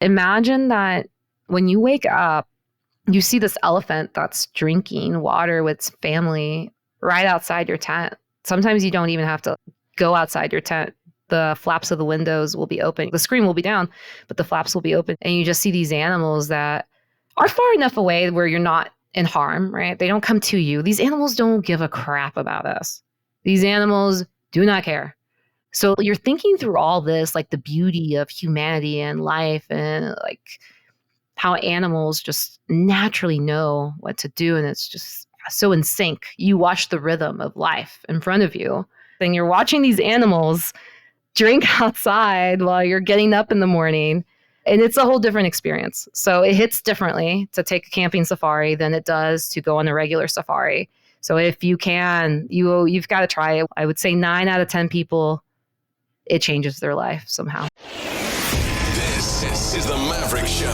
Imagine that when you wake up, you see this elephant that's drinking water with its family right outside your tent. Sometimes you don't even have to go outside your tent. The flaps of the windows will be open. The screen will be down, but the flaps will be open. And you just see these animals that are far enough away where you're not in harm, right? They don't come to you. These animals don't give a crap about us. These animals do not care. So you're thinking through all this, like the beauty of humanity and life and like how animals just naturally know what to do. And it's just so in sync. You watch the rhythm of life in front of you. And you're watching these animals drink outside while you're getting up in the morning. And it's a whole different experience. So it hits differently to take a camping safari than it does to go on a regular safari. So if you can, you've got to try it. I would say 9 out of 10 people, it changes their life somehow. This is the Maverick Show,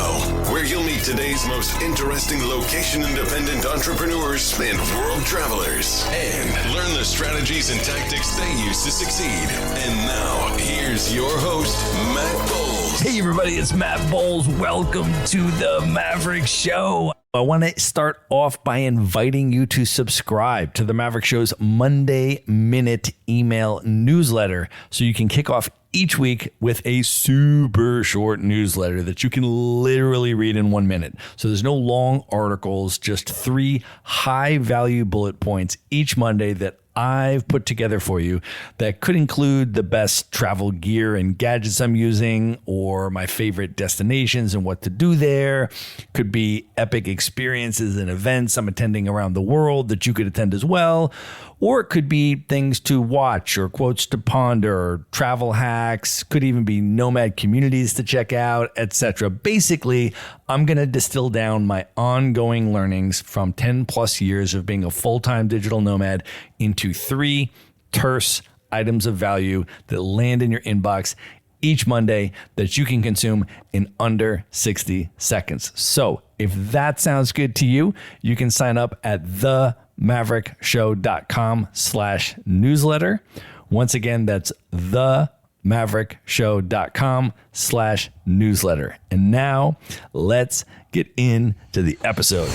where you'll meet today's most interesting location-independent entrepreneurs and world travelers, and learn the strategies and tactics they use to succeed. And now, here's your host, Matt Bowles. Hey everybody, it's Matt Bowles. Welcome to the Maverick Show. I want to start off by inviting you to subscribe to the Maverick Show's Monday Minute email newsletter so you can kick off each week with a super short newsletter that you can literally read in 1 minute. So there's no long articles, just 3 high value bullet points each Monday that I've put together for you that could include the best travel gear and gadgets I'm using, or my favorite destinations and what to do there. Could be epic experiences and events I'm attending around the world that you could attend as well. Or it could be things to watch or quotes to ponder or travel hacks. Could even be nomad communities to check out, etc. Basically, I'm going to distill down my ongoing learnings from 10 plus years of being a full-time digital nomad into 3 terse items of value that land in your inbox each Monday that you can consume in under 60 seconds. So if that sounds good to you, you can sign up at themaverickshow.com/newsletter. Once again, that's themaverickshow.com/newsletter. And now let's get into the episode.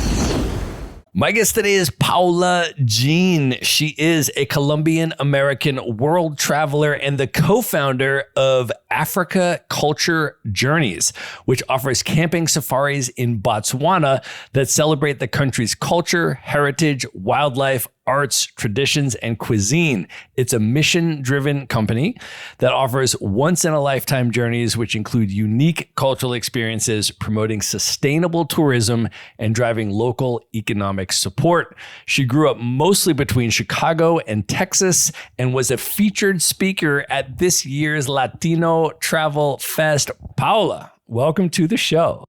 My guest today is Paula Jean. She is a Colombian American world traveler and the co-founder of Africa Culture Journeys, which offers camping safaris in Botswana that celebrate the country's culture, heritage, wildlife, arts, traditions, and cuisine. It's a mission-driven company that offers once-in-a-lifetime journeys, which include unique cultural experiences, promoting sustainable tourism, and driving local economic support. She grew up mostly between Chicago and Texas and was a featured speaker at this year's Latino Travel Fest. Paula, welcome to the show.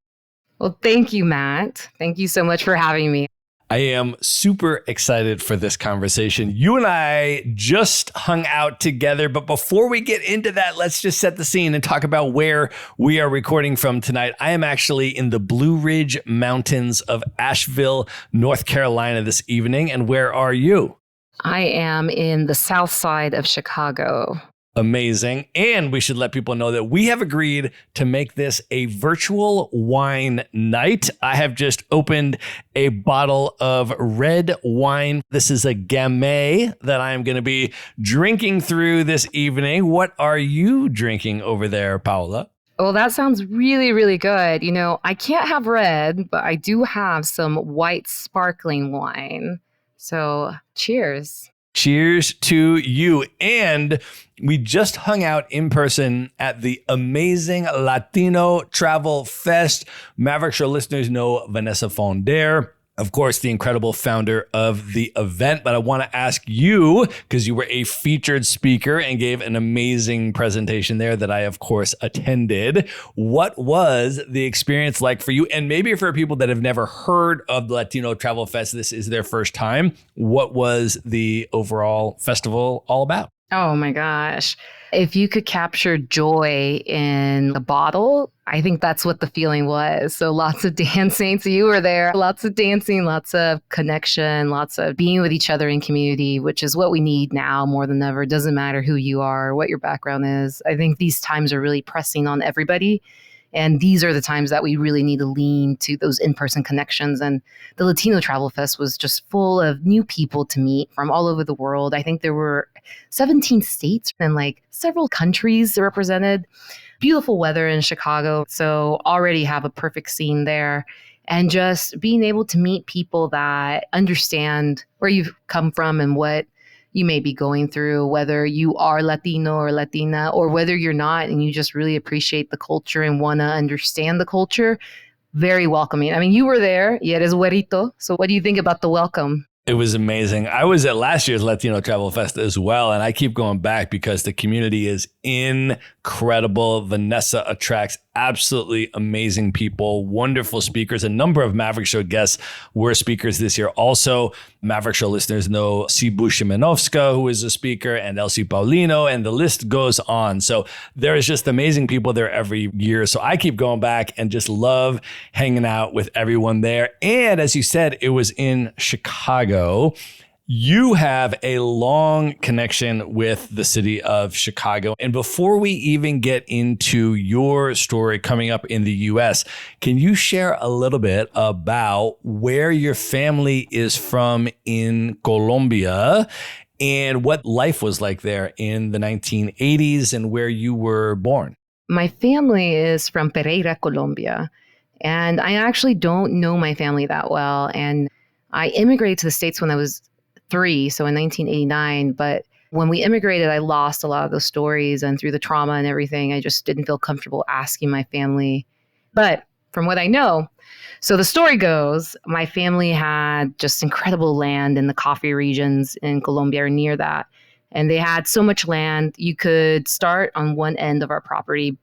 Well, thank you, Matt. Thank you so much for having me. I am super excited for this conversation. You and I just hung out together, but before we get into that, let's just set the scene and talk about where we are recording from tonight. I am actually in the Blue Ridge Mountains of Asheville, North Carolina this evening. And where are you? I am in the south side of Chicago. Amazing. And we should let people know that we have agreed to make this a virtual wine night. I have just opened a bottle of red wine. This is a Gamay that I am going to be drinking through this evening. What are you drinking over there, Paula? Well, that sounds really, really good. You know, I can't have red, but I do have some white sparkling wine. So cheers. Cheers to you. And we just hung out in person at the amazing Latino Travel Fest. Maverick Show listeners know Vanessa Fonder, of course, the incredible founder of the event. But I want to ask you, because you were a featured speaker and gave an amazing presentation there that I, of course, attended. What was the experience like for you? And maybe for people that have never heard of the Latino Travel Fest, this is their first time. What was the overall festival all about? Oh my gosh. If you could capture joy in a bottle, I think that's what the feeling was. So lots of dancing. So you were there, lots of dancing, lots of connection, lots of being with each other in community, which is what we need now more than ever. It doesn't matter who you are, what your background is. I think these times are really pressing on everybody. And these are the times that we really need to lean to those in-person connections. And the Latino Travel Fest was just full of new people to meet from all over the world. I think there were 17 states and like several countries represented. Beautiful weather in Chicago. So already have a perfect scene there. And just being able to meet people that understand where you've come from and what you may be going through, whether you are Latino or Latina, or whether you're not, and you just really appreciate the culture and want to understand the culture. Very welcoming. I mean, you were there. Y eres güerito. So what do you think about the welcome? It was amazing. I was at last year's Latino Travel Fest as well, and I keep going back because the community is incredible. Vanessa attracts absolutely amazing people, wonderful speakers. A number of Maverick Show guests were speakers this year. Also, Maverick Show listeners know Sibu Shimenovska, who is a speaker, and Elsie Paulino, and the list goes on. So there is just amazing people there every year. So I keep going back and just love hanging out with everyone there. And as you said, it was in Chicago. You have a long connection with the city of Chicago. And before we even get into your story coming up in the US, can you share a little bit about where your family is from in Colombia and what life was like there in the 1980s and where you were born? My family is from Pereira, Colombia. And I actually don't know my family that well. And I immigrated to the States when I was 3, so in 1989. But when we immigrated, I lost a lot of those stories. And through the trauma and everything, I just didn't feel comfortable asking my family. But from what I know, so the story goes, my family had just incredible land in the coffee regions in Colombia or near that. And they had so much land, you could start on one end of our property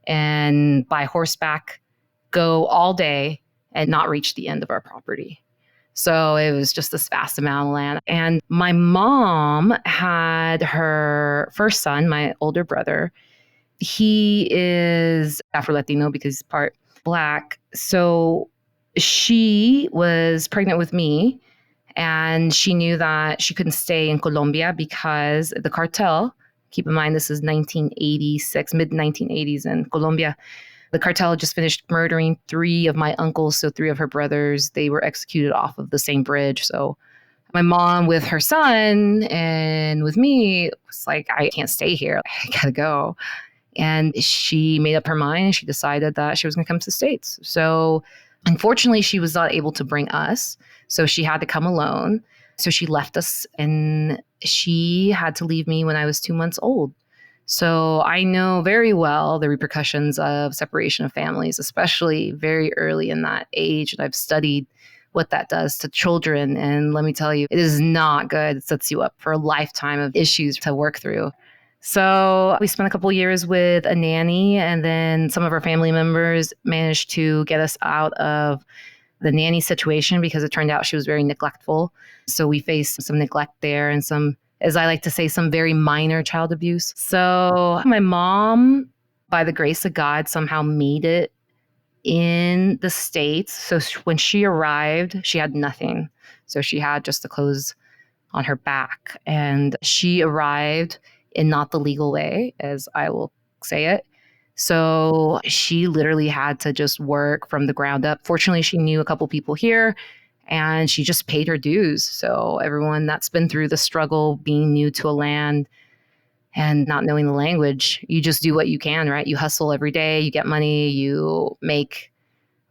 and by horseback go all day and not reach the end of our property. So it was just this vast amount of land. And my mom had her first son, my older brother. He is Afro-Latino because he's part Black. So she was pregnant with me, and she knew that she couldn't stay in Colombia because the cartel, keep in mind this is 1986, mid-1980s in Colombia, the cartel just finished murdering 3 of my uncles, so 3 of her brothers. They were executed off of the same bridge. So my mom with her son and with me was like, I can't stay here. I gotta go. And she made up her mind. She decided that she was gonna come to the States. So unfortunately, she was not able to bring us. So she had to come alone. So she left us, and she had to leave me when I was 2 months old. So I know very well the repercussions of separation of families, especially very early in that age. And I've studied what that does to children. And let me tell you, it is not good. It sets you up for a lifetime of issues to work through. So we spent a couple years with a nanny, and then some of our family members managed to get us out of the nanny situation because it turned out she was very neglectful. So we faced some neglect there and some, as I like to say, some very minor child abuse. So my mom, by the grace of God, somehow made it in the States. So when she arrived, she had nothing. So she had just the clothes on her back. And she arrived in not the legal way, as I will say it. So she literally had to just work from the ground up. Fortunately, she knew a couple people here, and she just paid her dues. So everyone that's been through the struggle, being new to a land and not knowing the language, you just do what you can, right? You hustle every day, you get money, you make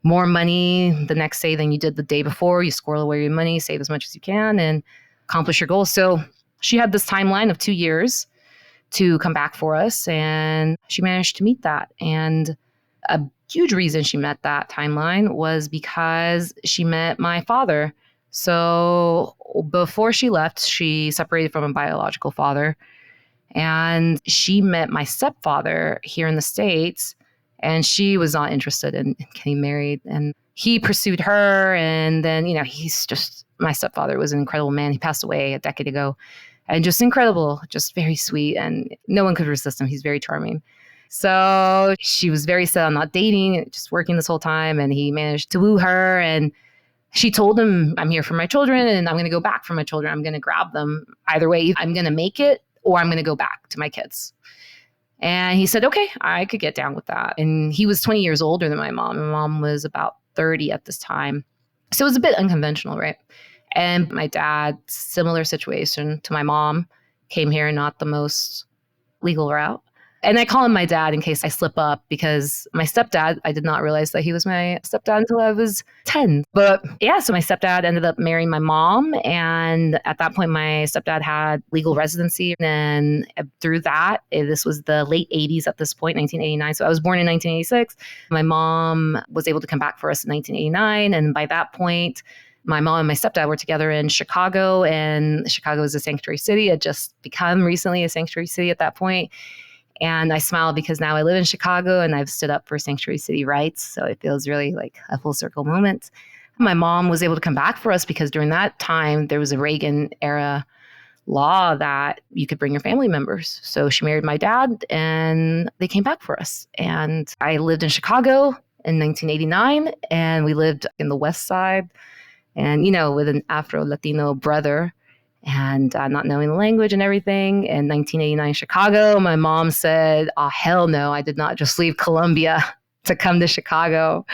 more money the next day than you did the day before. You squirrel away your money, save as much as you can, and accomplish your goals. So she had this timeline of 2 years to come back for us, and she managed to meet that. And a huge reason she met that timeline was because she met my father. So before she left, she separated from a biological father, and she met my stepfather here in the States, and she was not interested in getting married. And he pursued her, and then, he's just, my stepfather was an incredible man. He passed away a decade ago, and just incredible, just very sweet, and no one could resist him. He's very charming. So she was very set on not dating, just working this whole time. And he managed to woo her. And she told him, I'm here for my children, and I'm going to go back for my children. I'm going to grab them. Either way, I'm going to make it, or I'm going to go back to my kids. And he said, okay, I could get down with that. And he was 20 years older than my mom. My mom was about 30 at this time. So it was a bit unconventional, right? And my dad, similar situation to my mom, came here not the most legal route. And I call him my dad in case I slip up, because my stepdad, I did not realize that he was my stepdad until I was 10. But yeah, so my stepdad ended up marrying my mom. And at that point, my stepdad had legal residency. And through that, this was the late 80s at this point, 1989. So I was born in 1986. My mom was able to come back for us in 1989. And by that point, my mom and my stepdad were together in Chicago, and Chicago is a sanctuary city. It had just become recently a sanctuary city at that point. And I smile because now I live in Chicago and I've stood up for sanctuary city rights. So it feels really like a full circle moment. My mom was able to come back for us because during that time, there was a Reagan era law that you could bring your family members. So she married my dad and they came back for us. And I lived in Chicago in 1989, and we lived in the West Side, and, with an Afro-Latino brother, and not knowing the language and everything. In 1989 Chicago, my mom said, oh, hell no, I did not just leave Colombia to come to Chicago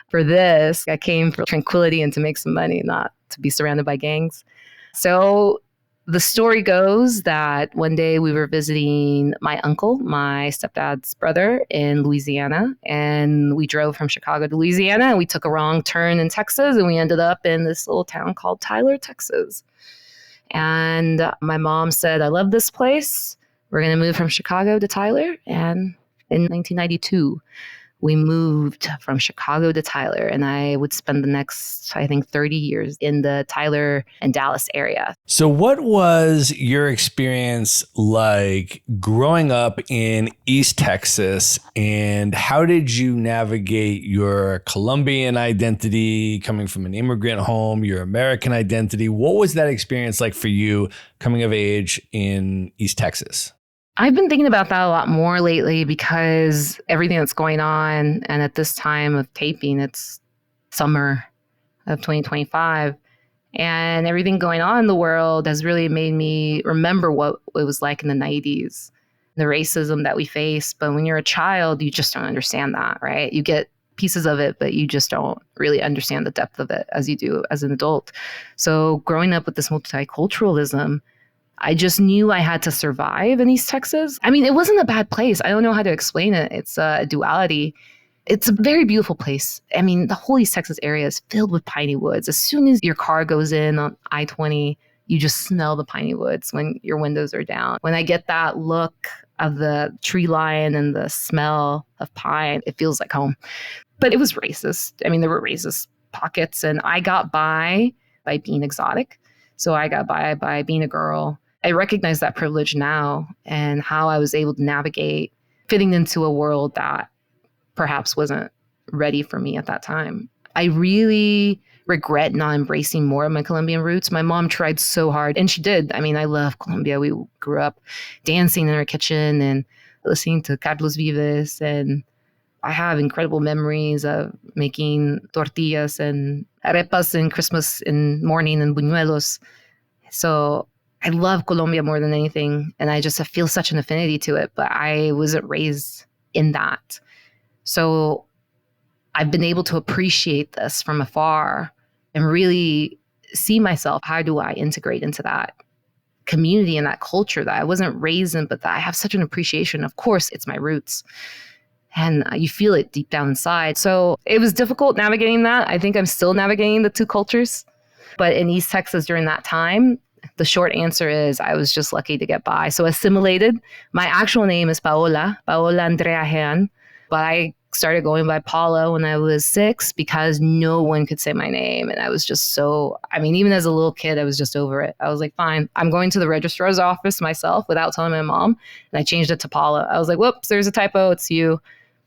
for this. I came for tranquility and to make some money, not to be surrounded by gangs. So the story goes that one day we were visiting my uncle, my stepdad's brother, in Louisiana. And we drove from Chicago to Louisiana, and we took a wrong turn in Texas, and we ended up in this little town called Tyler, Texas. And my mom said, I love this place. We're going to move from Chicago to Tyler. And in 1992, we moved from Chicago to Tyler. And I would spend the next, 30 years in the Tyler and Dallas area. So what was your experience like growing up in East Texas, and how did you navigate your Colombian identity coming from an immigrant home, your American identity? What was that experience like for you coming of age in East Texas? I've been thinking about that a lot more lately because everything that's going on, and at this time of taping, it's summer of 2025, and everything going on in the world has really made me remember what it was like in the 90s, the racism that we face. But when you're a child, you just don't understand that, right? You get pieces of it, but you just don't really understand the depth of it as you do as an adult. So growing up with this multiculturalism, I just knew I had to survive in East Texas. I mean, it wasn't a bad place. I don't know how to explain it. It's a duality. It's a very beautiful place. I mean, the whole East Texas area is filled with piney woods. As soon as your car goes in on I-20, you just smell the piney woods when your windows are down. When I get that look of the tree line and the smell of pine, it feels like home. But it was racist. I mean, there were racist pockets, and I got by being exotic. So I got by being a girl. I recognize that privilege now and how I was able to navigate fitting into a world that perhaps wasn't ready for me at that time. I really regret not embracing more of my Colombian roots. My mom tried so hard, and she did. I mean, I love Colombia. We grew up dancing in our kitchen and listening to Carlos Vives, and I have incredible memories of making tortillas and arepas in Christmas in morning and buñuelos. So I love Colombia more than anything, and I just feel such an affinity to it, but I wasn't raised in that. So I've been able to appreciate this from afar and really see myself, how do I integrate into that community and that culture that I wasn't raised in, but that I have such an appreciation. Of course, it's my roots. And you feel it deep down inside. So it was difficult navigating that. I think I'm still navigating the two cultures. But in East Texas during that time, the short answer is I was just lucky to get by. So assimilated. My actual name is Paola Andrea Han. But I started going by Paula when I was 6 because no one could say my name. And I was just even as a little kid, I was just over it. I was like, fine, I'm going to the registrar's office myself without telling my mom. And I changed it to Paula. I was like, whoops, there's a typo. It's you.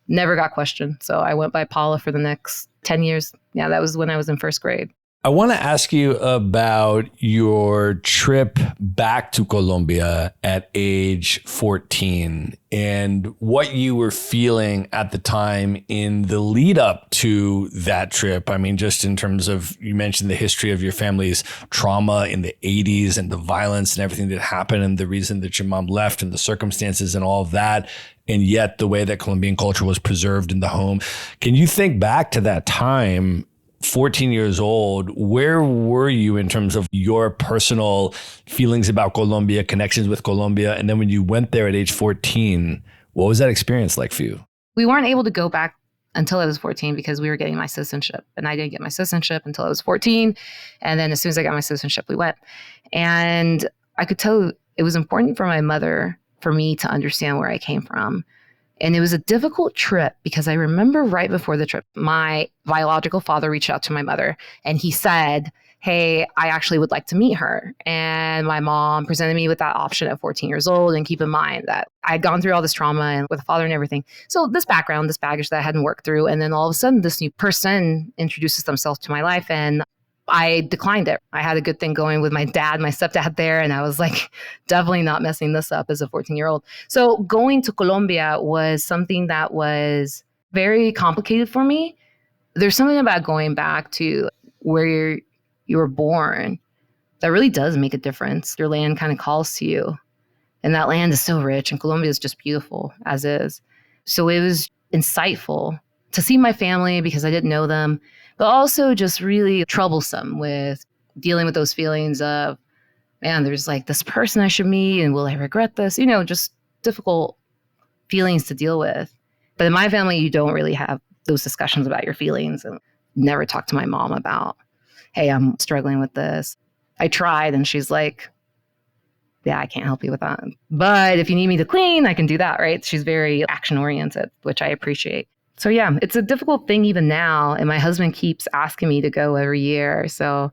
Never got questioned. So I went by Paula for the next 10 years. Yeah, that was when I was in first grade. I want to ask you about your trip back to Colombia at age 14 and what you were feeling at the time in the lead up to that trip. I mean, just in terms of, you mentioned the history of your family's trauma in the 80s and the violence and everything that happened and the reason that your mom left and the circumstances and all of that. And yet the way that Colombian culture was preserved in the home. Can you think back to that time, 14 years old, where were you in terms of your personal feelings about Colombia, connections with Colombia? And then when you went there at age 14, what was that experience like for you? We weren't able to go back until I was 14 because we were getting my citizenship. And I didn't get my citizenship until I was 14. And then as soon as I got my citizenship, we went. And I could tell it was important for my mother for me to understand where I came from. And it was a difficult trip because I remember right before the trip, my biological father reached out to my mother and he said, hey, I actually would like to meet her. And my mom presented me with that option at 14 years old. And keep in mind that I'd gone through all this trauma and with a father and everything. So this background, this baggage that I hadn't worked through. And then all of a sudden, this new person introduces themselves to my life. And I declined it. I had a good thing going with my dad, my stepdad there. And I was like, definitely not messing this up as a 14-year-old. So going to Colombia was something that was very complicated for me. There's something about going back to where you were born that really does make a difference. Your land kind of calls to you. And that land is so rich. And Colombia is just beautiful as is. So it was insightful to see my family because I didn't know them, but also just really troublesome with dealing with those feelings of, man, there's like this person I should meet and will I regret this? You know, just difficult feelings to deal with. But in my family, you don't really have those discussions about your feelings and never talk to my mom about, hey, I'm struggling with this. I tried and she's like, yeah, I can't help you with that. But if you need me to clean, I can do that, right? She's very action oriented, which I appreciate. So yeah, it's a difficult thing even now. And my husband keeps asking me to go every year. So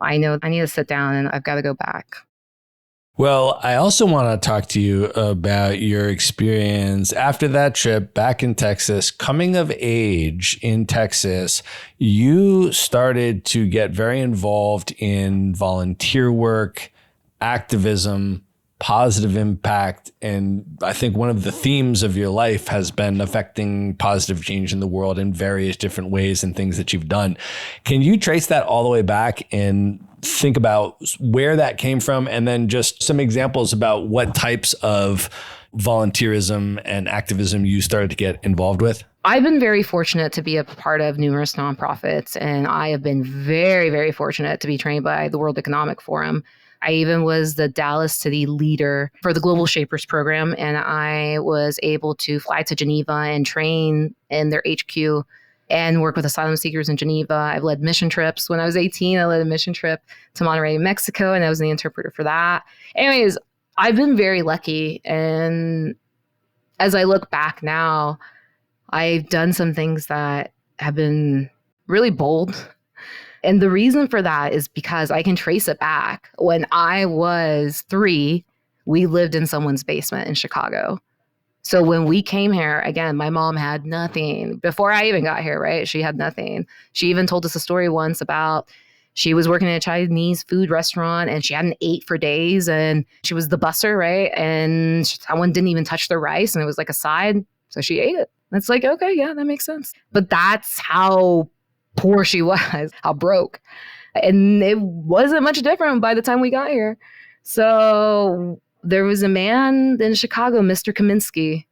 I know I need to sit down and I've got to go back. Well, I also want to talk to you about your experience after that trip back in Texas. Coming of age in Texas, you started to get very involved in volunteer work, activism, positive impact. And I think one of the themes of your life has been affecting positive change in the world in various different ways and things that you've done. Can you trace that all the way back and think about where that came from? And then just some examples about what types of volunteerism and activism you started to get involved with? I've been very fortunate to be a part of numerous nonprofits, and I have been very, very fortunate to be trained by the World Economic Forum. I even was the Dallas city leader for the Global Shapers program, and I was able to fly to Geneva and train in their HQ and work with asylum seekers in Geneva. I've led mission trips. When I was 18, I led a mission trip to Monterrey, Mexico, and I was the interpreter for that. Anyways, I've been very lucky. And as I look back now, I've done some things that have been really bold. And the reason for that is because I can trace it back. When I was 3, we lived in someone's basement in Chicago. So when we came here, again, my mom had nothing. Before I even got here, right? She had nothing. She even told us a story once about she was working in a Chinese food restaurant and she hadn't ate for days and she was the busser, right? And someone didn't even touch the rice and it was like a side. So she ate it. And it's like, okay, yeah, that makes sense. But that's how poor she was, how broke. And it wasn't much different by the time we got here. So there was a man in Chicago, Mr. Kaminsky,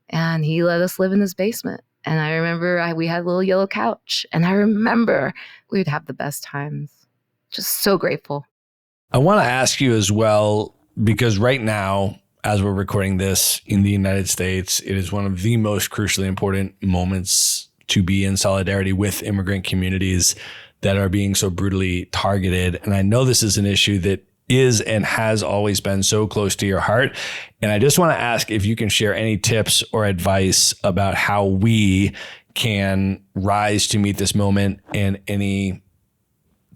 and he let us live in his basement. And I remember we had a little yellow couch. And I remember we would have the best times. Just so grateful. I want to ask you as well, because right now, as we're recording this in the United States, it is one of the most crucially important moments to be in solidarity with immigrant communities that are being so brutally targeted. And I know this is an issue that is and has always been so close to your heart. And I just want to ask if you can share any tips or advice about how we can rise to meet this moment and any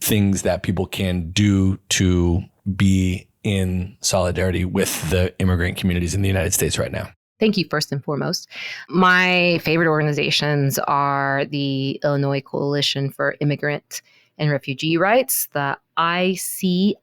things that people can do to be in solidarity with the immigrant communities in the United States right now. Thank you, first and foremost. My favorite organizations are the Illinois Coalition for Immigrant and refugee rights, the ICIRR.org.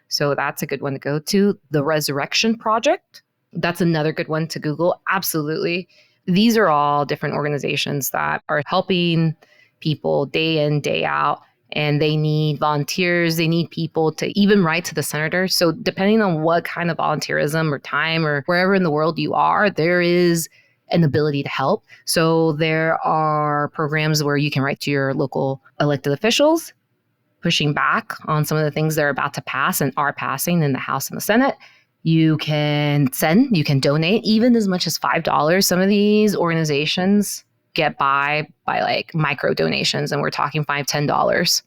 So that's a good one to go to. The Resurrection Project. That's another good one to Google. Absolutely. These are all different organizations that are helping people day in, day out. And they need volunteers. They need people to even write to the senator. So depending on what kind of volunteerism or time or wherever in the world you are, there is an ability to help. So there are programs where you can write to your local elected officials, pushing back on some of the things they're about to pass and are passing in the House and the Senate. You can send, you can donate even as much as $5. Some of these organizations get by like micro donations, and we're talking $5, $10.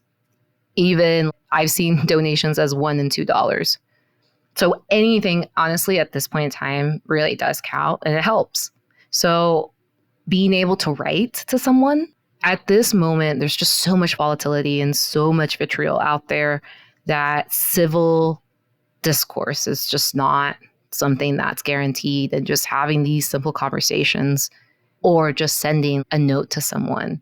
Even I've seen donations as $1 and $2. So anything, honestly, at this point in time really does count, and it helps. So being able to write to someone at this moment, there's just so much volatility and so much vitriol out there that civil discourse is just not something that's guaranteed. And just having these simple conversations or just sending a note to someone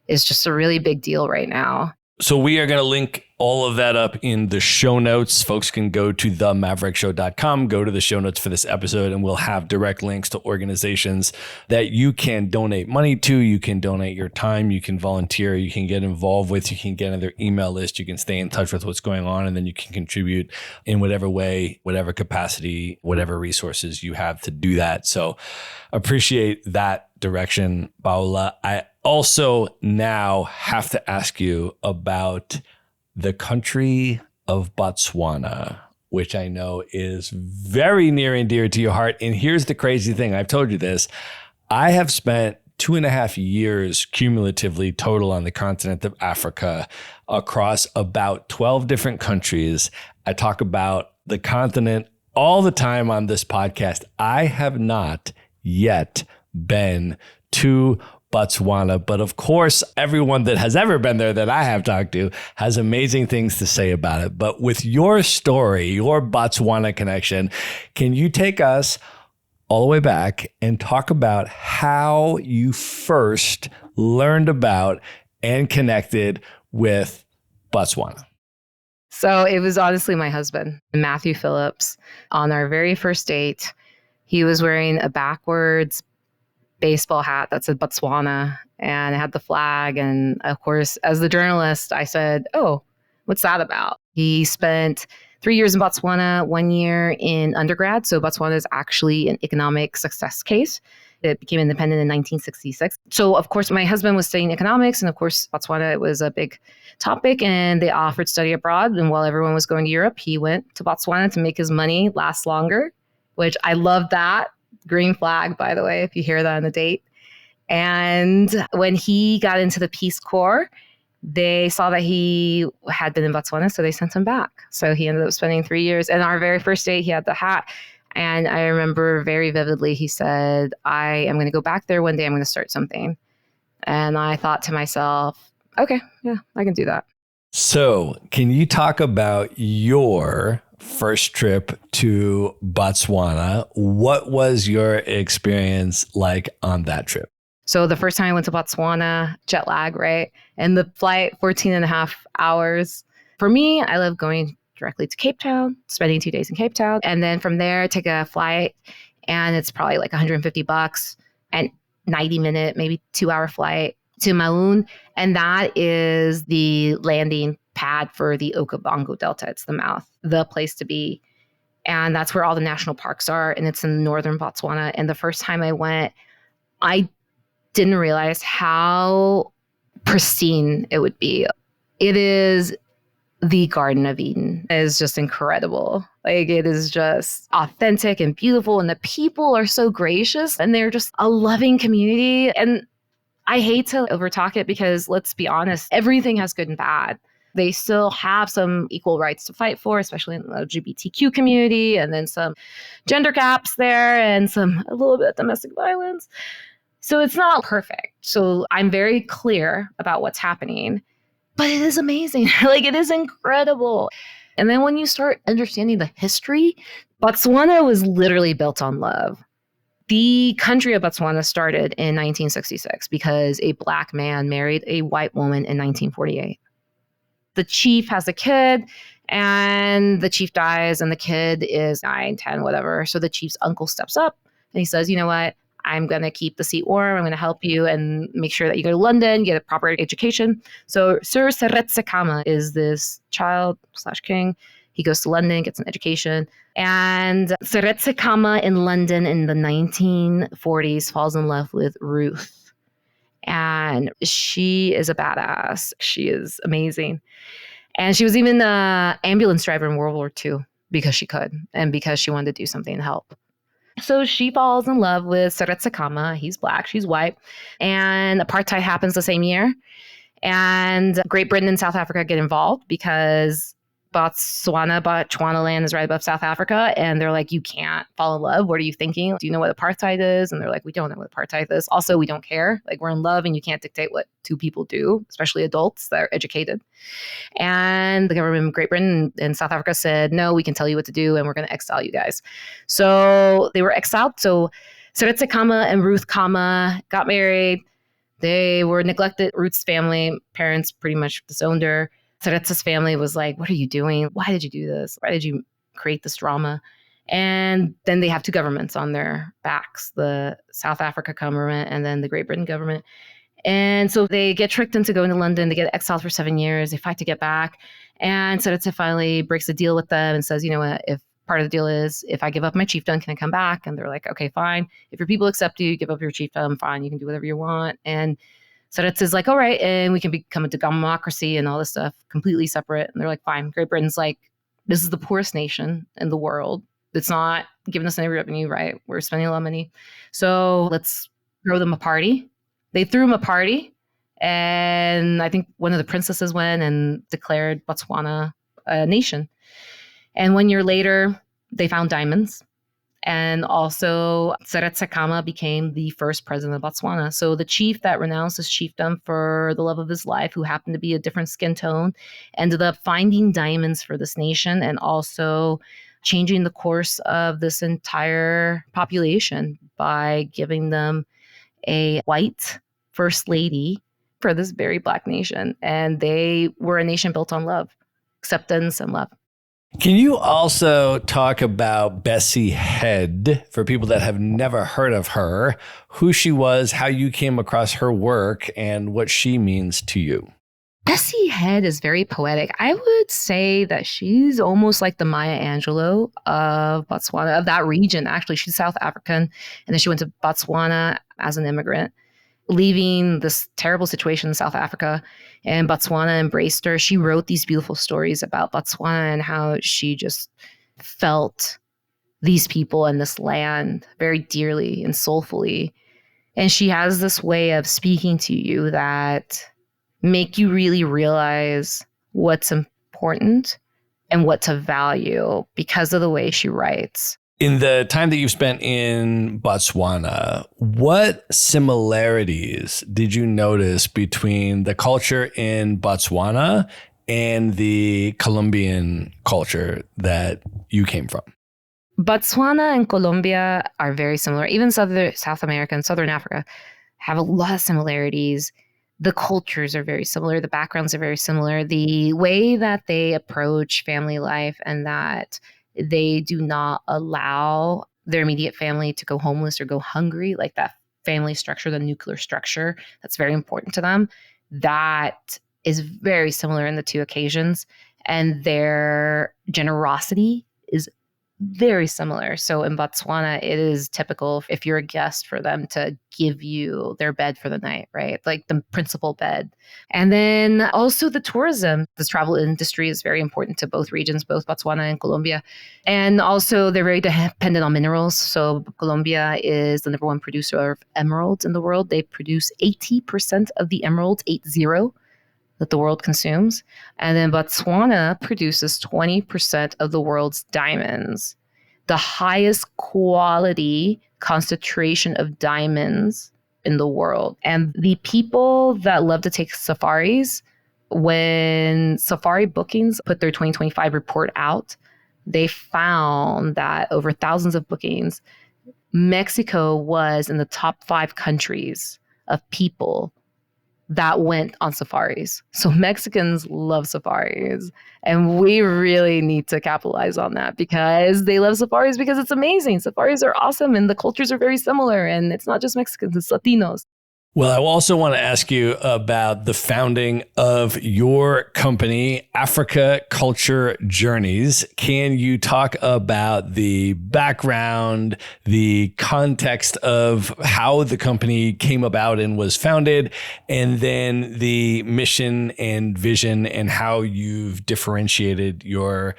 is just a really big deal right now. So we are going to link all of that up in the show notes. Folks can go to themaverickshow.com, go to the show notes for this episode, and we'll have direct links to organizations that you can donate money to. You can donate your time. You can volunteer. You can get involved with. You can get on their email list. You can stay in touch with what's going on, and then you can contribute in whatever way, whatever capacity, whatever resources you have to do that. So appreciate that direction, Paula. I also now have to ask you about the country of Botswana, which I know is very near and dear to your heart. And here's the crazy thing. I've told you this. I have spent 2.5 years cumulatively total on the continent of Africa across about 12 different countries. I talk about the continent all the time on this podcast. I have not yet been to Botswana, but of course, everyone that has ever been there that I have talked to has amazing things to say about it. But with your story, your Botswana connection, can you take us all the way back and talk about how you first learned about and connected with Botswana? So it was honestly my husband, Matthew Phillips, on our very first date. He was wearing a backwards baseball hat that said Botswana, and it had the flag. And of course, as the journalist, I said, "Oh, what's that about?" He spent 3 years in Botswana, 1 year in undergrad. So Botswana is actually an economic success case. It became independent in 1966. So of course, my husband was studying economics, and of course, Botswana was a big topic, and they offered study abroad. And while everyone was going to Europe, he went to Botswana to make his money last longer, which I love that. Green flag, by the way, if you hear that on the date. And when he got into the Peace Corps, they saw that he had been in Botswana, so they sent him back. So he ended up spending 3 years. And our very first date, he had the hat. And I remember very vividly, he said, "I am going to go back there one day. I'm going to start something." And I thought to myself, okay, yeah, I can do that. So can you talk about your first trip to Botswana? What was your experience like on that trip? So the first time I went to Botswana, jet lag, right? And the flight, 14 and a half hours. For me, I love going directly to Cape Town, spending 2 days in Cape Town. And then from there, take a flight, and it's probably like $150 and 90-minute, maybe 2-hour flight to Maun. And that is the landing pad for the Okavango Delta. It's the mouth, the place to be. And that's where all the national parks are. And it's in northern Botswana. And the first time I went, I didn't realize how pristine it would be. It is the Garden of Eden. It is just incredible. Like, it is just authentic and beautiful. And the people are so gracious, and they're just a loving community. And I hate to overtalk it, because let's be honest, everything has good and bad. They still have some equal rights to fight for, especially in the LGBTQ community, and then some gender gaps there, and a little bit of domestic violence. So it's not perfect. So I'm very clear about what's happening, but it is amazing. Like, it is incredible. And then when you start understanding the history, Botswana was literally built on love. The country of Botswana started in 1966 because a black man married a white woman in 1948. The chief has a kid, and the chief dies, and the kid is 9, 10, whatever. So the chief's uncle steps up and he says, you know what? I'm going to keep the seat warm. I'm going to help you and make sure that you go to London, get a proper education. So Sir Seretse Khama is this child/king. He goes to London, gets an education. And Seretse Khama in London in the 1940s falls in love with Ruth. And she is a badass. She is amazing. And she was even an ambulance driver in World War II because she could and because she wanted to do something to help. So she falls in love with Seretse Khama. He's black, she's white. And apartheid happens the same year. And Great Britain and South Africa get involved because Botswana land is right above South Africa. And they're like, you can't fall in love. What are you thinking? Do you know what apartheid is? And they're like, we don't know what apartheid is. Also, we don't care. Like, we're in love and you can't dictate what two people do, especially adults that are educated. And the government of Great Britain and South Africa said, no, we can tell you what to do and we're going to exile you guys. So they were exiled. So Seretse Khama and Ruth Khama got married. They were neglected. Ruth's family, parents pretty much disowned her. Seretse's family was like, what are you doing? Why did you do this? Why did you create this drama? And then they have two governments on their backs, the South Africa government and then the Great Britain government. And so they get tricked into going to London. They get exiled for 7 years. They fight to get back. And Seretse finally breaks a deal with them and says, you know what, if part of the deal is if I give up my chiefdom, can I come back? And they're like, okay, fine. If your people accept you, give up your chiefdom, fine. You can do whatever you want. And Seretse's like, all right, and we can become a democracy and all this stuff, completely separate. And they're like, fine. Great Britain's like, this is the poorest nation in the world. It's not giving us any revenue, right? We're spending a lot of money. So let's throw them a party. They threw him a party. And I think one of the princesses went and declared Botswana a nation. And 1 year later, they found diamonds. And also, Seretse Khama became the first president of Botswana. So the chief that renounced his chiefdom for the love of his life, who happened to be a different skin tone, ended up finding diamonds for this nation and also changing the course of this entire population by giving them a white first lady for this very black nation. And they were a nation built on love, acceptance and love. Can you also talk about Bessie Head for people that have never heard of her, who she was, how you came across her work, and what she means to you? Bessie Head is very poetic. I would say that she's almost like the Maya Angelou of Botswana, of that region. Actually, she's South African, and then she went to Botswana as an immigrant, leaving this terrible situation in South Africa, and Botswana embraced her. She wrote these beautiful stories about Botswana and how she just felt these people and this land very dearly and soulfully. And she has this way of speaking to you that make you really realize what's important and what to value because of the way she writes. In the time that you've spent in Botswana, what similarities did you notice between the culture in Botswana and the Colombian culture that you came from? Botswana and Colombia are very similar. Even South America and Southern Africa have a lot of similarities. The cultures are very similar. The backgrounds are very similar. The way that they approach family life and that they do not allow their immediate family to go homeless or go hungry, like that family structure, the nuclear structure, that's very important to them. That is very similar in the two occasions. And their generosity is very similar. So in Botswana, it is typical if you're a guest for them to give you their bed for the night, right? Like the principal bed. And then also the tourism, the travel industry is very important to both regions, both Botswana and Colombia. And also they're very dependent on minerals. So Colombia is the number one producer of emeralds in the world. They produce 80% of the emeralds, 80, that the world consumes. And then Botswana produces 20% of the world's diamonds, the highest quality concentration of diamonds in the world. And the people that love to take safaris, when Safari Bookings put their 2025 report out, they found that over thousands of bookings, Mexico was in the top 5 countries of people that went on safaris. So Mexicans love safaris. And we really need to capitalize on that because they love safaris because it's amazing. Safaris are awesome and the cultures are very similar. And it's not just Mexicans, it's Latinos. Well, I also want to ask you about the founding of your company, Africa Culture Journeys. Can you talk about the background, the context of how the company came about and was founded, and then the mission and vision and how you've differentiated your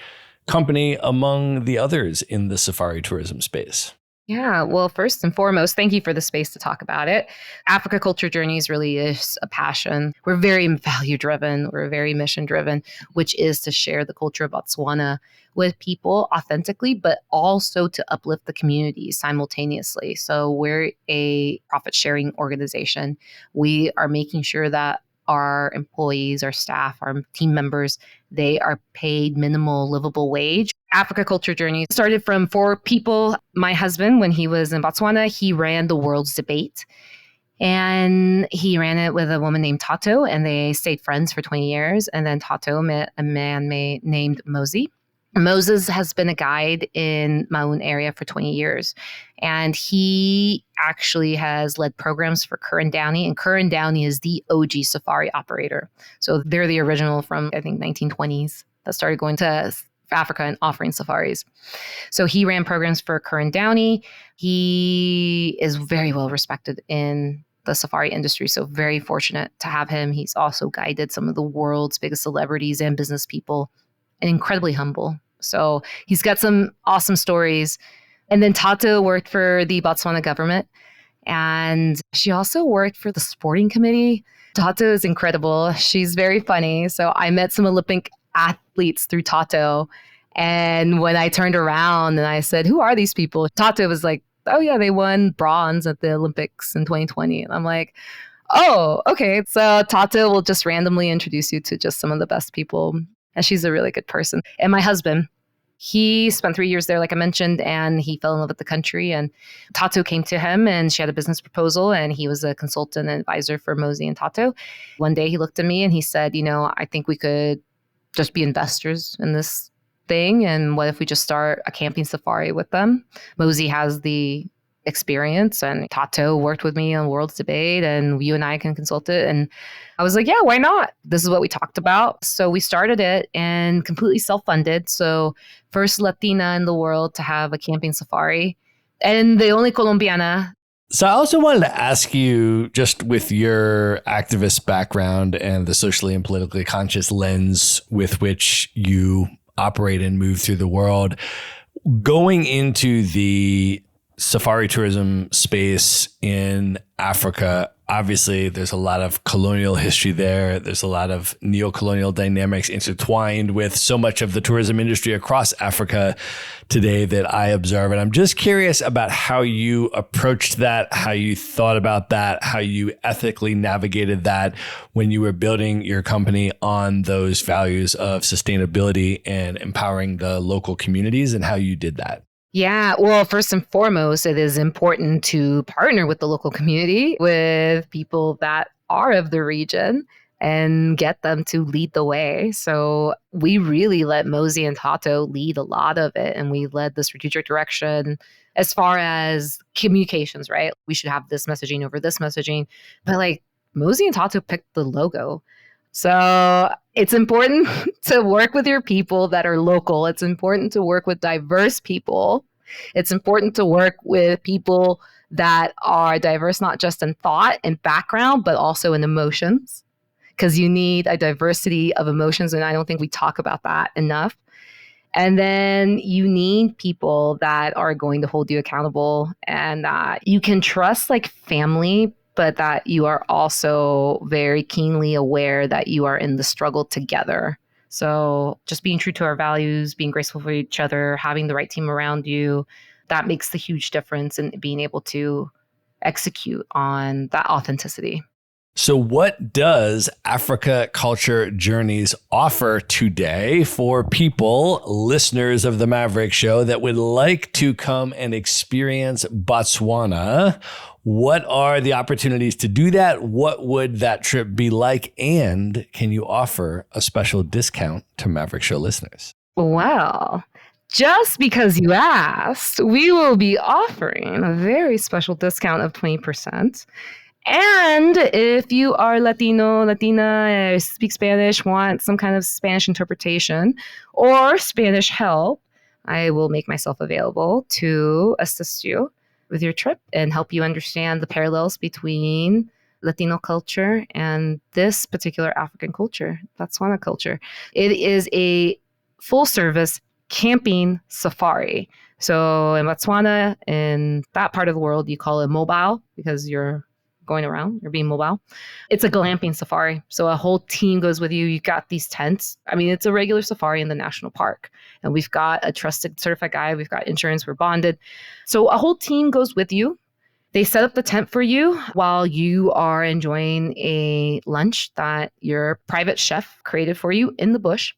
company among the others in the safari tourism space? Yeah, well, first and foremost, thank you for the space to talk about it. Africa Culture Journeys really is a passion. We're very value driven, we're very mission driven, which is to share the culture of Botswana with people authentically, but also to uplift the community simultaneously. So we're a profit sharing organization. We are making sure that our employees, our staff, our team members, they are paid minimal livable wage. Africa Culture Journey started from 4 people. My husband, when he was in Botswana, he ran the world's debate. And he ran it with a woman named Tato, and they stayed friends for 20 years. And then Tato met a man named Mosey. Moses has been a guide in Maun area for 20 years. And he actually has led programs for Curran Downey. And Curran Downey is the OG safari operator. So they're the original from, I think, 1920s that started going to Africa and offering safaris. So he ran programs for Curran Downey. He is very well respected in the safari industry. So very fortunate to have him. He's also guided some of the world's biggest celebrities and business people, and incredibly humble. So he's got some awesome stories. And then Tato worked for the Botswana government, and she also worked for the sporting committee. Tato is incredible. She's very funny. So I met some Olympic athletes through Tato. And when I turned around and I said, "Who are these people?" Tato was like, "Oh yeah, they won bronze at the Olympics in 2020. And I'm like, "Oh, okay." So Tato will just randomly introduce you to just some of the best people. And she's a really good person. And my husband, he spent 3 years there, like I mentioned, and he fell in love with the country. And Tato came to him and she had a business proposal, and he was a consultant and advisor for Mosey and Tato. One day he looked at me and he said, "I think we could just be investors in this thing. And what if we just start a camping safari with them?" Mosey has the experience, and Tato worked with me on World's Debate, and you and I can consult it. And I was like, yeah, why not? This is what we talked about. So we started it and completely self-funded. So first Latina in the world to have a camping safari, and the only Colombiana. So I also wanted to ask you, just with your activist background and the socially and politically conscious lens with which you operate and move through the world, going into the safari tourism space in Africa, obviously there's a lot of colonial history there. There's a lot of neo-colonial dynamics intertwined with so much of the tourism industry across Africa today that I observe. And I'm just curious about how you approached that, how you thought about that, how you ethically navigated that when you were building your company on those values of sustainability and empowering the local communities, and how you did that. Yeah, well, first and foremost, it is important to partner with the local community, with people that are of the region, and get them to lead the way. So we really let Mosey and Tato lead a lot of it, and we led the strategic direction as far as communications, right? We should have this messaging over this messaging. But like Mosey and Tato picked the logo. So it's important to work with your people that are local. It's important to work with diverse people. It's important to work with people that are diverse, not just in thought and background, but also in emotions, because you need a diversity of emotions. And I don't think we talk about that enough. And then you need people that are going to hold you accountable and that you can trust, like family, but that you are also very keenly aware that you are in the struggle together. So just being true to our values, being graceful for each other, having the right team around you, that makes the huge difference in being able to execute on that authenticity. So what does Africa Culture Journeys offer today for people, listeners of the Maverick Show, that would like to come and experience Botswana? What are the opportunities to do that? What would that trip be like? And can you offer a special discount to Maverick Show listeners? Well, just because you asked, we will be offering a very special discount of 20%. And if you are Latino, Latina, speak Spanish, want some kind of Spanish interpretation or Spanish help, I will make myself available to assist you with your trip and help you understand the parallels between Latino culture and this particular African culture, Botswana culture. It is a full service camping safari. So in Botswana, in that part of the world, you call it mobile because you're going around, you're being mobile. It's a glamping safari. So a whole team goes with you. You got these tents. I mean, it's a regular safari in the national park. And we've got a trusted certified guide. We've got insurance. We're bonded. So a whole team goes with you. They set up the tent for you while you are enjoying a lunch that your private chef created for you in the bush.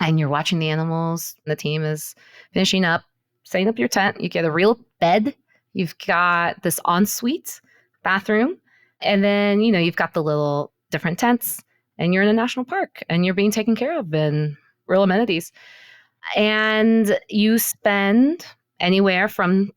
And you're watching the animals. The team is finishing up, setting up your tent. You get a real bed. You've got this ensuite bathroom. And then, you've got the little different tents and you're in a national park and you're being taken care of and real amenities. And you spend anywhere from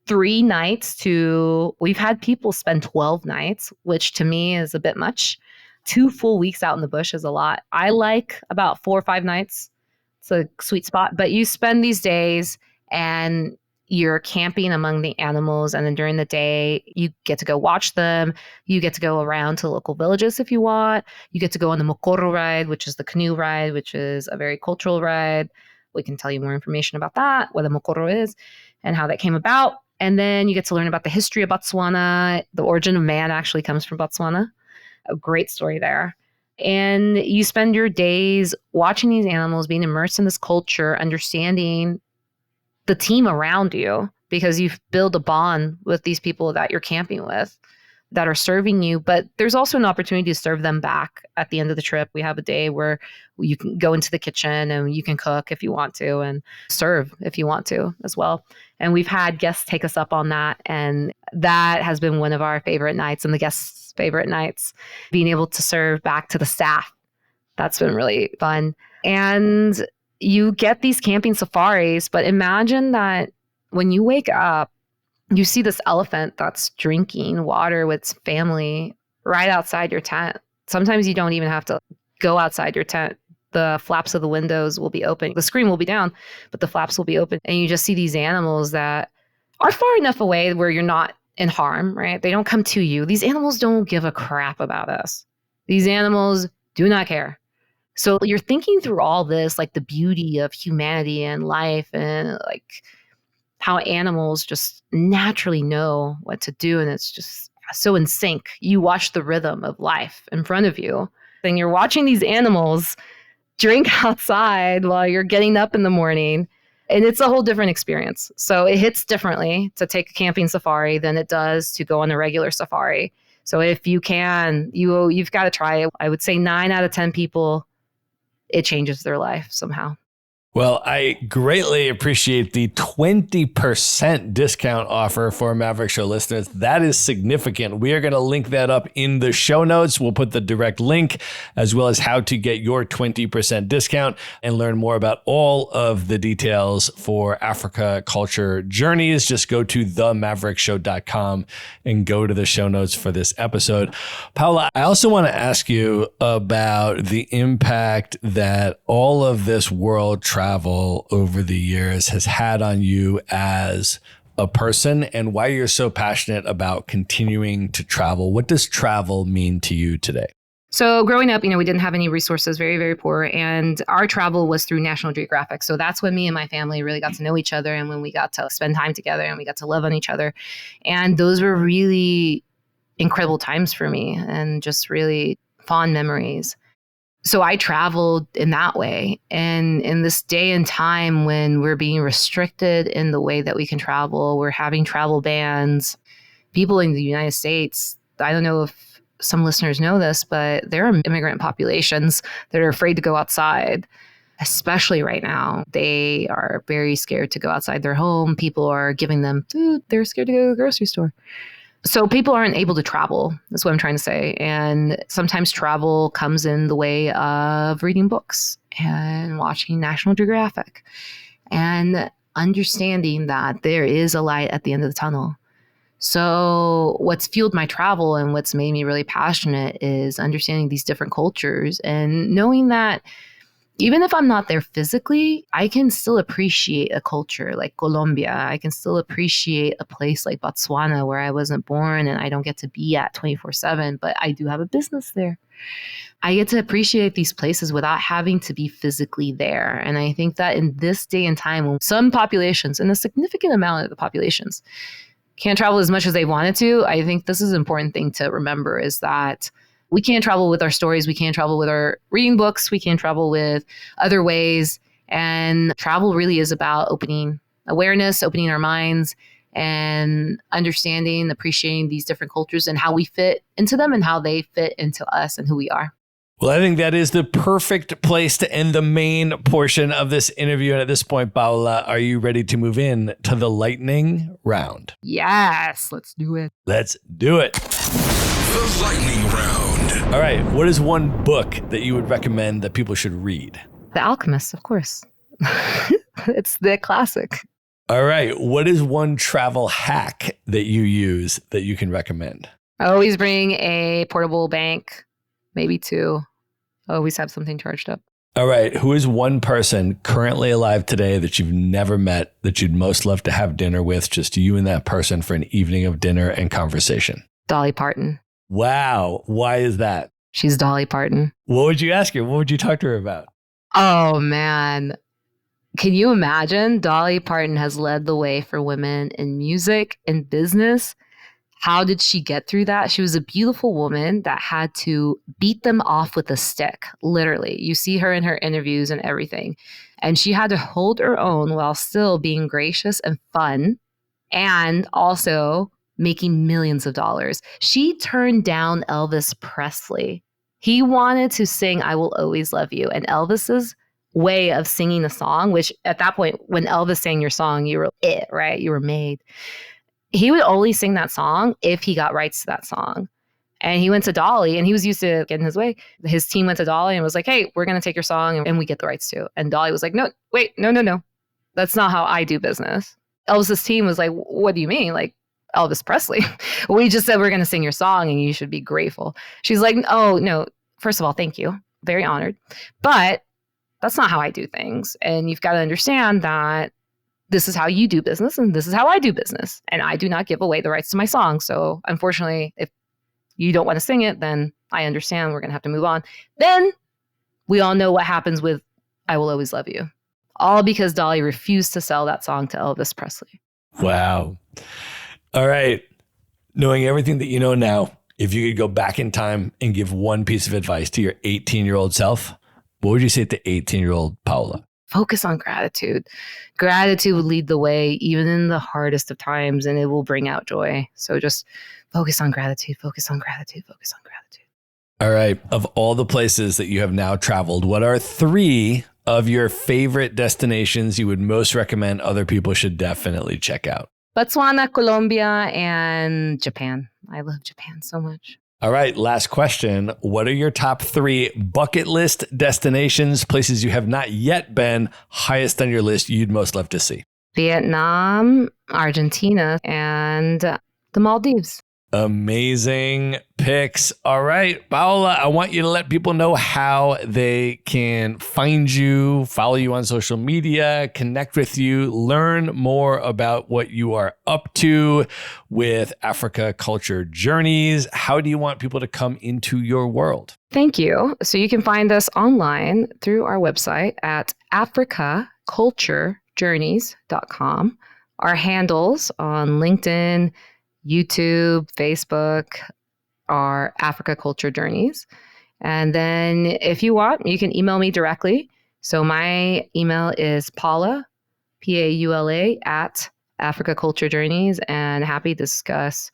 3 nights to, we've had people spend 12 nights, which to me is a bit much. 2 full weeks out in the bush is a lot. I like about 4 or 5 nights. It's a sweet spot, but you spend these days and you're camping among the animals. And then during the day, you get to go watch them. You get to go around to local villages if you want. You get to go on the mokoro ride, which is the canoe ride, which is a very cultural ride. We can tell you more information about that, what a mokoro is and how that came about. And then you get to learn about the history of Botswana. The origin of man actually comes from Botswana. A great story there. And you spend your days watching these animals, being immersed in this culture, understanding the team around you, because you've built a bond with these people that you're camping with that are serving you. But there's also an opportunity to serve them back at the end of the trip. We have a day where you can go into the kitchen and you can cook if you want to and serve if you want to as well. And we've had guests take us up on that. And that has been one of our favorite nights and the guests' favorite nights, being able to serve back to the staff. That's been really fun. And you get these camping safaris, but imagine that when you wake up, you see this elephant that's drinking water with its family right outside your tent. Sometimes you don't even have to go outside your tent. The flaps of the windows will be open. The screen will be down, but the flaps will be open. And you just see these animals that are far enough away where you're not in harm, right? They don't come to you. These animals don't give a crap about us. These animals do not care. So you're thinking through all this, like the beauty of humanity and life and like how animals just naturally know what to do. And it's just so in sync. You watch the rhythm of life in front of you. Then you're watching these animals drink outside while you're getting up in the morning. And it's a whole different experience. So it hits differently to take a camping safari than it does to go on a regular safari. So if you can, you've got to try it. I would say 9 out of 10 people, it changes their life somehow. Well, I greatly appreciate the 20% discount offer for Maverick Show listeners. That is significant. We are going to link that up in the show notes. We'll put the direct link as well as how to get your 20% discount and learn more about all of the details for Africa Culture Journeys. Just go to themaverickshow.com and go to the show notes for this episode. Paula, I also want to ask you about the impact that all of this world travel over the years has had on you as a person and why you're so passionate about continuing to travel. What does travel mean to you today? So growing up, we didn't have any resources, very, very poor. And our travel was through National Geographic. So that's when me and my family really got to know each other and when we got to spend time together and we got to love on each other. And those were really incredible times for me and just really fond memories. So I traveled in that way. And in this day and time when we're being restricted in the way that we can travel, we're having travel bans. People in the United States, I don't know if some listeners know this, but there are immigrant populations that are afraid to go outside, especially right now. They are very scared to go outside their home. People are giving them food. They're scared to go to the grocery store. So people aren't able to travel. That's what I'm trying to say. And sometimes travel comes in the way of reading books and watching National Geographic and understanding that there is a light at the end of the tunnel. So what's fueled my travel and what's made me really passionate is understanding these different cultures and knowing that even if I'm not there physically, I can still appreciate a culture like Colombia. I can still appreciate a place like Botswana where I wasn't born and I don't get to be at 24/7, but I do have a business there. I get to appreciate these places without having to be physically there. And I think that in this day and time, when some populations, and a significant amount of the populations, can't travel as much as they wanted to, I think this is an important thing to remember is that we can't travel with our stories. We can't travel with our reading books. We can't travel with other ways. And travel really is about opening awareness, opening our minds, and understanding, appreciating these different cultures and how we fit into them and how they fit into us and who we are. Well, I think that is the perfect place to end the main portion of this interview. And at this point, Paola, are you ready to move in to the lightning round? Yes, let's do it. Let's do it. The lightning round. All right. What is one book that you would recommend that people should read? The Alchemist, of course. It's the classic. All right. What is one travel hack that you use that you can recommend? I always bring a portable bank, maybe two. I always have something charged up. All right. Who is one person currently alive today that you've never met that you'd most love to have dinner with, just you and that person for an evening of dinner and conversation? Dolly Parton. Wow. Why is that? She's Dolly Parton. What would you ask her? What would you talk to her about? Oh, man. Can you imagine? Dolly Parton has led the way for women in music and business. How did she get through that? She was a beautiful woman that had to beat them off with a stick, literally. You see her in her interviews and everything. And she had to hold her own while still being gracious and fun and also making millions of dollars. She turned down Elvis Presley. He wanted to sing I Will Always Love You. And Elvis's way of singing a song, which at that point, when Elvis sang your song, you were it, right? You were made. He would only sing that song if he got rights to that song. And he went to Dolly and he was used to getting his way. His team went to Dolly and was like, hey, we're going to take your song and we get the rights to. And Dolly was like, no, wait, no. That's not how I do business. Elvis's team was like, what do you mean? Like Elvis Presley. We just said we're going to sing your song and you should be grateful. She's like, oh, no. First of all, thank you. Very honored. But that's not how I do things. And you've got to understand that this is how you do business and this is how I do business. And I do not give away the rights to my song. So unfortunately, if you don't want to sing it, then I understand we're going to have to move on. Then we all know what happens with I Will Always Love You. All because Dolly refused to sell that song to Elvis Presley. Wow. All right. Knowing everything that you know now, if you could go back in time and give one piece of advice to your 18-year-old self, what would you say to 18-year-old Paola? Focus on gratitude. Gratitude will lead the way, even in the hardest of times, and it will bring out joy. So just focus on gratitude, focus on gratitude, focus on gratitude. All right. Of all the places that you have now traveled, what are 3 of your favorite destinations you would most recommend other people should definitely check out? Botswana, Colombia, and Japan. I love Japan so much. All right. Last question. What are your top 3 bucket list destinations, places you have not yet been, highest on your list you'd most love to see? Vietnam, Argentina, and the Maldives. Amazing picks. All right, Paola, I want you to let people know how they can find you, follow you on social media, connect with you, learn more about what you are up to with Africa Culture Journeys. How do you want people to come into your world? Thank you. So you can find us online through our website at africaculturejourneys.com. Our handles on LinkedIn, YouTube, Facebook are Africa Culture Journeys. And then if you want, you can email me directly. So my email is Paula, Paula, at Africa Culture Journeys, and happy to discuss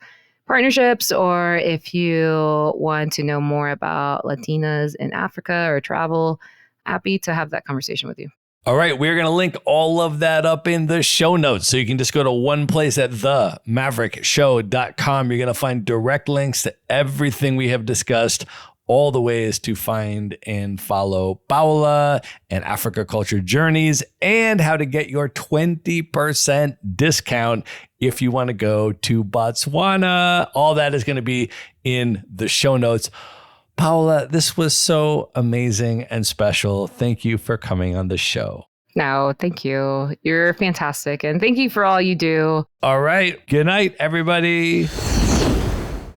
partnerships, or if you want to know more about Latinas in Africa or travel, happy to have that conversation with you. All right, we're going to link all of that up in the show notes. So you can just go to one place at themaverickshow.com. You're going to find direct links to everything we have discussed, all the ways to find and follow Paula and Africa Culture Journeys, and how to get your 20% discount if you want to go to Botswana. All that is going to be in the show notes. Paula, this was so amazing and special. Thank you for coming on the show. No, thank you. You're fantastic. And thank you for all you do. All right. Good night, everybody.